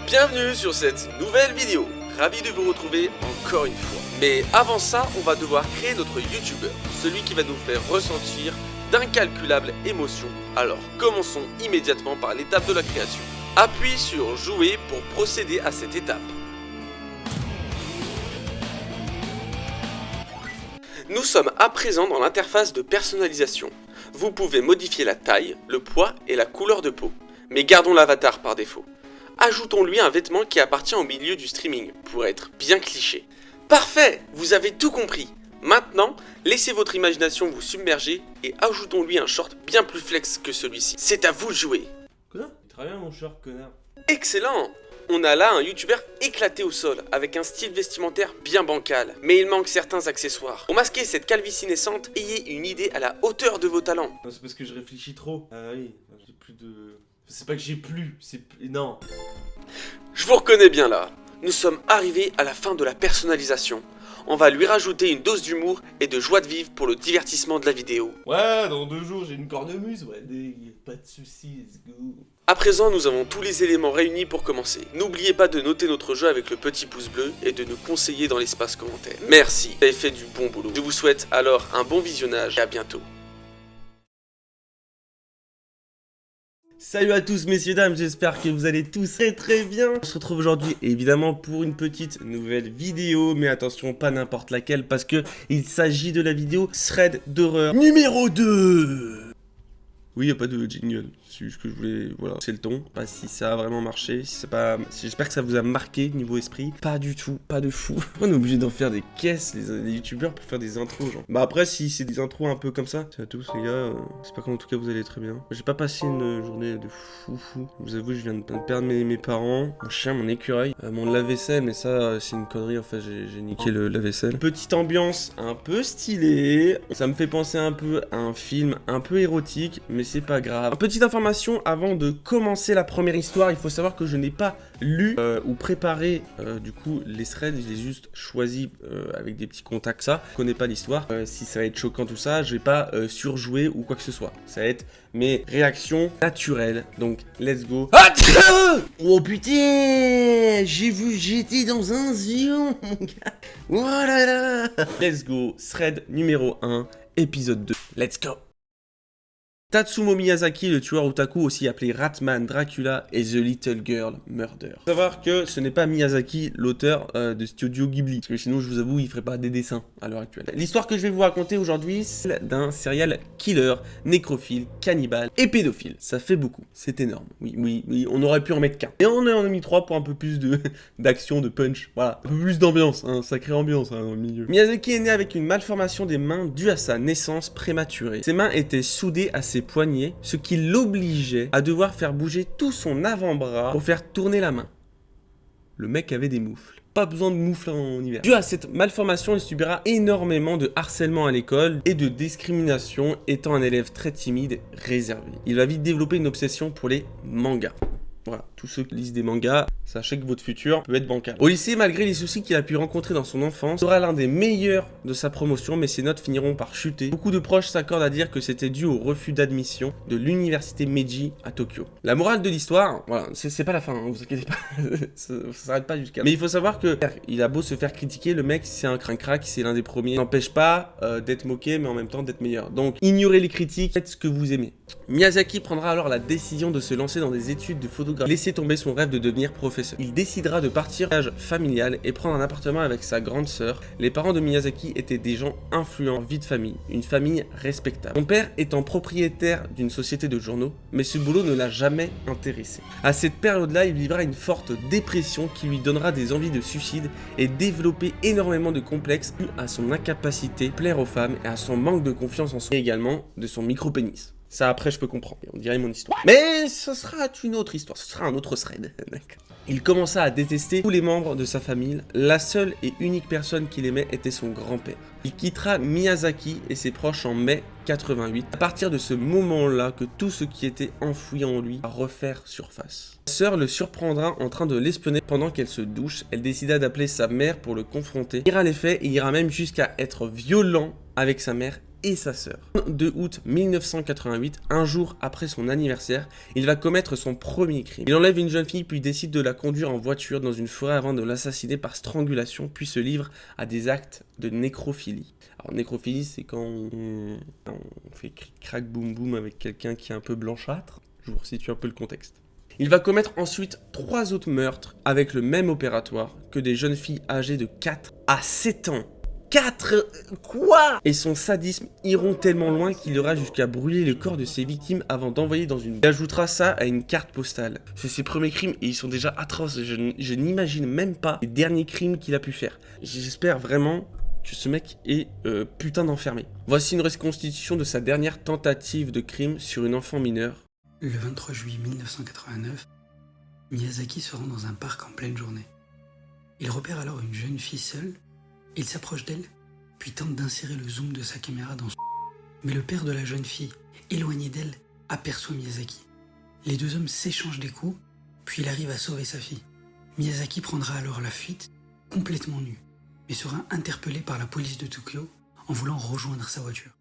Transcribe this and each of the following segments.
Bienvenue sur cette nouvelle vidéo, ravi de vous retrouver encore une fois. Mais avant ça, on va devoir créer notre youtubeur, celui qui va nous faire ressentir d'incalculables émotions. Alors commençons immédiatement par l'étape de la création. Appuie sur jouer pour procéder à cette étape. Nous sommes à présent dans l'interface de personnalisation. Vous pouvez modifier la taille, le poids et la couleur de peau. Mais gardons l'avatar par défaut. Ajoutons-lui un vêtement qui appartient au milieu du streaming, pour être bien cliché. Parfait, vous avez tout compris. Maintenant, laissez votre imagination vous submerger et ajoutons-lui un short bien plus flex que celui-ci. C'est à vous de jouer. Quoi? Très bien mon short, connard. Excellent! On a là un youtubeur éclaté au sol, avec un style vestimentaire bien bancal, mais il manque certains accessoires. Pour masquer cette calvitie naissante, ayez une idée à la hauteur de vos talents. Non, c'est parce que je réfléchis trop. Ah oui, j'ai plus de... C'est pas que j'ai plus, c'est... Non. Je vous reconnais bien là. Nous sommes arrivés à la fin de la personnalisation. On va lui rajouter une dose d'humour et de joie de vivre pour le divertissement de la vidéo. Ouais, dans 2 jours j'ai une cornemuse, ouais, pas de soucis, let's go. À présent, nous avons tous les éléments réunis pour commencer. N'oubliez pas de noter notre jeu avec le petit pouce bleu et de nous conseiller dans l'espace commentaire. Merci, vous avez fait du bon boulot. Je vous souhaite alors un bon visionnage et à bientôt. Salut à tous messieurs dames, j'espère que vous allez tous très bien. On se retrouve aujourd'hui évidemment pour une petite nouvelle vidéo, mais attention, pas n'importe laquelle parce que il s'agit de la vidéo Thread d'horreur numéro 2. Oui, y a pas de jingle, c'est juste que je voulais, voilà, c'est le ton, pas si ça a vraiment marché, si c'est pas, j'espère que ça vous a marqué niveau esprit, pas du tout, pas de fou. On est obligé d'en faire des caisses, les youtubeurs, pour faire des intros, genre. Bah après, si c'est des intros un peu comme ça, c'est à tous les gars, j'espère qu'en tout cas vous allez très bien. J'ai pas passé une journée de fou, je vous avoue, je viens de perdre mes parents, mon chien, mon écureuil, mon lave-vaisselle, mais ça, c'est une connerie, en fait, j'ai niqué le lave-vaisselle. Petite ambiance un peu stylée, ça me fait penser un peu à un film un peu érotique, mais c'est pas grave. Petite information avant de commencer la première histoire, il faut savoir que je n'ai pas lu ou préparé du coup les threads, je l'ai juste choisi avec des petits contacts ça. Je connais pas l'histoire, si ça va être choquant tout ça, je vais pas surjouer ou quoi que ce soit. Ça va être mes réactions naturelles, donc let's go. Ah, oh putain, j'ai vu j'étais dans un zion mon gars. Voilà. Let's go, thread numéro 1, épisode 2, let's go. Tatsumo Miyazaki, le tueur otaku, aussi appelé Ratman, Dracula et The Little Girl Murder. Faut savoir que ce n'est pas Miyazaki, l'auteur de Studio Ghibli, parce que sinon, je vous avoue, il ferait pas des dessins à l'heure actuelle. L'histoire que je vais vous raconter aujourd'hui, c'est celle d'un serial killer, nécrophile, cannibale et pédophile. Ça fait beaucoup, c'est énorme. Oui, on aurait pu en mettre qu'un. Et on en a mis 3 pour un peu plus d'action, de punch, voilà. Un peu plus d'ambiance, hein, sacrée ambiance hein, dans le milieu. Miyazaki est né avec une malformation des mains due à sa naissance prématurée. Ses mains étaient soudées à ses poignets, ce qui l'obligeait à devoir faire bouger tout son avant-bras pour faire tourner la main. Le mec avait des moufles. Pas besoin de moufles en hiver. Dû à cette malformation, il subira énormément de harcèlement à l'école et de discrimination, étant un élève très timide, réservé. Il va vite développer une obsession pour les mangas. Voilà, tous ceux qui lisent des mangas, sachez que votre futur peut être bancal. Au lycée, malgré les soucis qu'il a pu rencontrer dans son enfance, il sera l'un des meilleurs de sa promotion, mais ses notes finiront par chuter. Beaucoup de proches s'accordent à dire que c'était dû au refus d'admission de l'université Meiji à Tokyo. La morale de l'histoire, voilà, c'est pas la fin, hein, vous inquiétez pas, ça s'arrête pas jusqu'à là. Mais il faut savoir que il a beau se faire critiquer, le mec c'est un crac-crac, c'est l'un des premiers. N'empêche pas d'être moqué, mais en même temps d'être meilleur. Donc ignorez les critiques, faites ce que vous aimez. Miyazaki prendra alors la décision de se lancer dans des études de photographie. Laisser tomber son rêve de devenir professeur. Il décidera de partir en voyage familial et prendre un appartement avec sa grande sœur. Les parents de Miyazaki étaient des gens influents, vie de famille, une famille respectable. Son père étant propriétaire d'une société de journaux, mais ce boulot ne l'a jamais intéressé. À cette période-là, il vivra une forte dépression qui lui donnera des envies de suicide et développer énormément de complexes dû à son incapacité à plaire aux femmes et à son manque de confiance en soi, et également de son micro-pénis. Ça, après, je peux comprendre. On dirait mon histoire. Mais ce sera une autre histoire. Ce sera un autre thread. Il commença à détester tous les membres de sa famille. La seule et unique personne qu'il aimait était son grand-père. Il quittera Miyazaki et ses proches en mai 88. À partir de ce moment-là que tout ce qui était enfoui en lui va refaire surface. Sa sœur le surprendra en train de l'espionner pendant qu'elle se douche. Elle décida d'appeler sa mère pour le confronter. Il ira les faits et ira même jusqu'à être violent avec sa mère et sa sœur. Le 2 août 1988, un jour après son anniversaire, il va commettre son premier crime. Il enlève une jeune fille puis décide de la conduire en voiture dans une forêt avant de l'assassiner par strangulation, puis se livre à des actes de nécrophilie. Alors nécrophilie, c'est quand on fait crac boum boum avec quelqu'un qui est un peu blanchâtre. Je vous resitue un peu le contexte. Il va commettre ensuite 3 autres meurtres avec le même opératoire que des jeunes filles âgées de 4 à 7 ans. 4 quoi? Et son sadisme iront tellement loin qu'il ira jusqu'à brûler le corps de ses victimes avant d'envoyer dans une... Il ajoutera ça à une carte postale. C'est ses premiers crimes et ils sont déjà atroces. Je n'imagine même pas les derniers crimes qu'il a pu faire. J'espère vraiment que ce mec est putain d'enfermé. Voici une reconstitution de sa dernière tentative de crime sur une enfant mineure. Le 23 juillet 1989, Miyazaki se rend dans un parc en pleine journée. Il repère alors une jeune fille seule, il s'approche d'elle, puis tente d'insérer le zoom de sa caméra dans son... Mais le père de la jeune fille, éloigné d'elle, aperçoit Miyazaki. Les deux hommes s'échangent des coups, puis il arrive à sauver sa fille. Miyazaki prendra alors la fuite, complètement nu, mais sera interpellé par la police de Tokyo en voulant rejoindre sa voiture.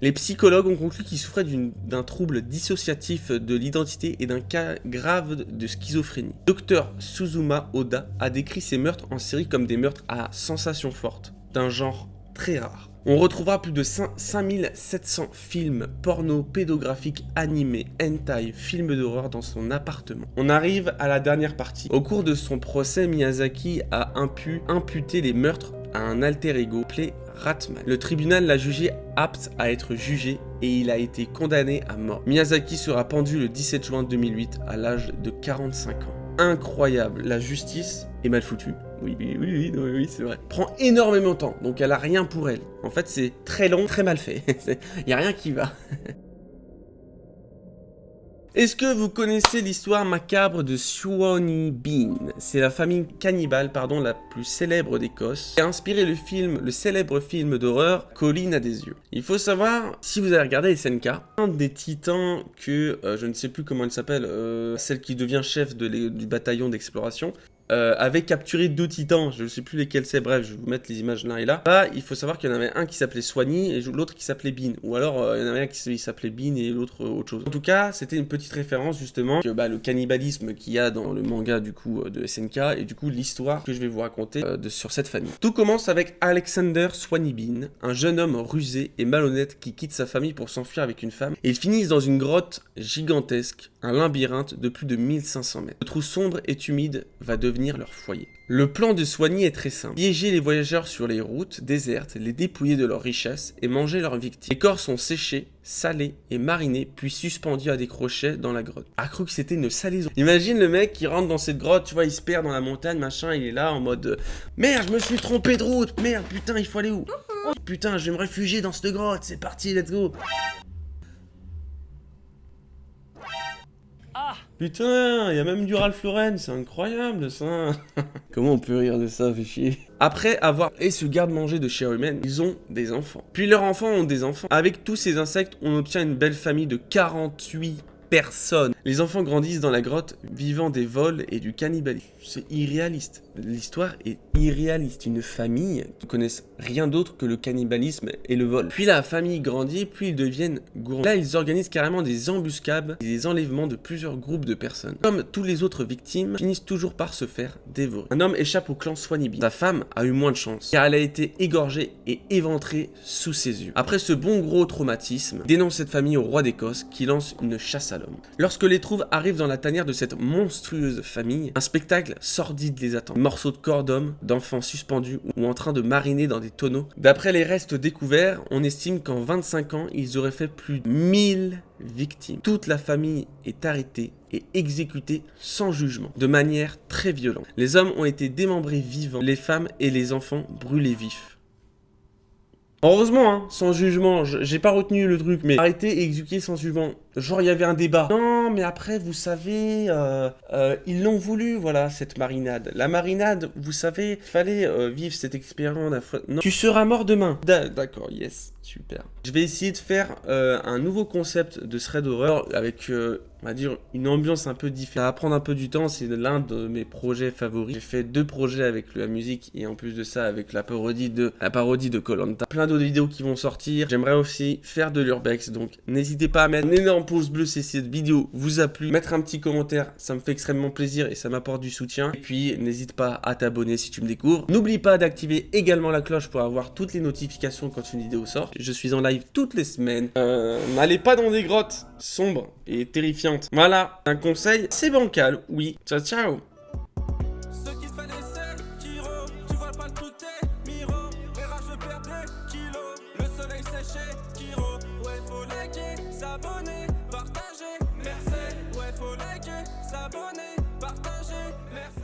Les psychologues ont conclu qu'il souffrait d'un trouble dissociatif de l'identité et d'un cas grave de schizophrénie. Dr Suzuma Oda a décrit ces meurtres en série comme des meurtres à sensations fortes, d'un genre très rare. On retrouvera plus de 5700 films porno, pédographiques, animés, hentai, films d'horreur dans son appartement. On arrive à la dernière partie. Au cours de son procès, Miyazaki a imputé les meurtres à un alter ego appelé Ratman. Le tribunal l'a jugé apte à être jugé et il a été condamné à mort. Miyazaki sera pendu le 17 juin 2008 à l'âge de 45 ans. Incroyable, la justice est mal foutue. Oui, c'est vrai. Prend énormément de temps, donc elle a rien pour elle. En fait, c'est très long, très mal fait. Y a rien qui va. Est-ce que vous connaissez l'histoire macabre de Swanee Bean? C'est la famille cannibale, la plus célèbre d'Écosse, qui a inspiré le célèbre film d'horreur Colline à des yeux. Il faut savoir, si vous avez regardé SNK, un des titans que, je ne sais plus comment elle s'appelle, celle qui devient chef du bataillon d'exploration, avait capturé 2 titans, je ne sais plus lesquels c'est, bref, je vais vous mettre les images là et là. Là, il faut savoir qu'il y en avait un qui s'appelait Swanee et l'autre qui s'appelait Bean. Ou alors, il y en avait un qui s'appelait Bean et l'autre autre chose. En tout cas, c'était une petite référence justement que le cannibalisme qu'il y a dans le manga du coup de SNK et du coup l'histoire que je vais vous raconter sur cette famille. Tout commence avec Alexander Swanee Bean, un jeune homme rusé et malhonnête qui quitte sa famille pour s'enfuir avec une femme et ils finissent dans une grotte gigantesque, un labyrinthe de plus de 1500 mètres. Le trou sombre et humide va devenir leur foyer. Le plan de Swanee est très simple. Piéger les voyageurs sur les routes désertes, les dépouiller de leurs richesses et manger leurs victimes. Les corps sont séchés, salés et marinés, puis suspendus à des crochets dans la grotte. A cru que c'était une salaison. Imagine le mec qui rentre dans cette grotte, tu vois, il se perd dans la montagne, machin, il est là en mode merde, je me suis trompé de route, merde, putain, il faut aller où? Putain, je vais me réfugier dans cette grotte, c'est parti, let's go. Putain, il y a même du Ralph Lauren, c'est incroyable ça. Comment on peut rire de ça, fait chier. Après avoir ce garde-manger de chair humaine, ils ont des enfants. Puis leurs enfants ont des enfants. Avec tous ces insectes, on obtient une belle famille de 48 personnes. Les enfants grandissent dans la grotte, vivant des vols et du cannibalisme. C'est irréaliste. L'histoire est irréaliste. Une famille qui ne connaissent rien d'autre que le cannibalisme et le vol. Puis la famille grandit, puis ils deviennent gourmands. Là, ils organisent carrément des embuscades et des enlèvements de plusieurs groupes de personnes. Comme tous les autres victimes, finissent toujours par se faire dévorer. Un homme échappe au clan Swanee Bean. Sa femme a eu moins de chance, car elle a été égorgée et éventrée sous ses yeux. Après ce bon gros traumatisme, il dénonce cette famille au roi d'Écosse, qui lance une chasse à l'homme. Lorsque les trouves arrivent dans la tanière de cette monstrueuse famille, un spectacle sordide les attend. Morceaux de corps d'hommes, d'enfants suspendus ou en train de mariner dans des tonneaux. D'après les restes découverts, on estime qu'en 25 ans, ils auraient fait plus de 1000 victimes. Toute la famille est arrêtée et exécutée sans jugement, de manière très violente. Les hommes ont été démembrés vivants, les femmes et les enfants brûlés vifs. Heureusement, hein, sans jugement, j'ai pas retenu le truc, mais arrêté et exécuté sans jugement. Genre, il y avait un débat. Non, mais après, vous savez, ils l'ont voulu, voilà, cette marinade. La marinade, vous savez, il fallait vivre cette expérience. Non, tu seras mort demain. D'accord, yes, super. Je vais essayer de faire un nouveau concept de thread horror avec, on va dire, une ambiance un peu différente. Ça va prendre un peu du temps, c'est l'un de mes projets favoris. J'ai fait 2 projets avec la musique et en plus de ça, avec la parodie de Koh-Lanta. Plein d'autres vidéos qui vont sortir. J'aimerais aussi faire de l'urbex, donc n'hésitez pas à mettre un énorme pouce bleu si cette vidéo vous a plu. Mettre un petit commentaire, ça me fait extrêmement plaisir et ça m'apporte du soutien. Et puis, n'hésite pas à t'abonner si tu me découvres. N'oublie pas d'activer également la cloche pour avoir toutes les notifications quand une vidéo sort. Je suis en live toutes les semaines. N'allez pas dans des grottes sombres et terrifiantes. Voilà, un conseil, c'est bancal, oui. Ciao, ciao. Ce qu'il te fait des selles, Kiro, tu vois pas le truc t'es Miro, les rages perdent des kilos, le soleil séché, Kiro, ouais faut liker, s'abonner, partager, merci, ouais faut liker, s'abonner, partager, merci.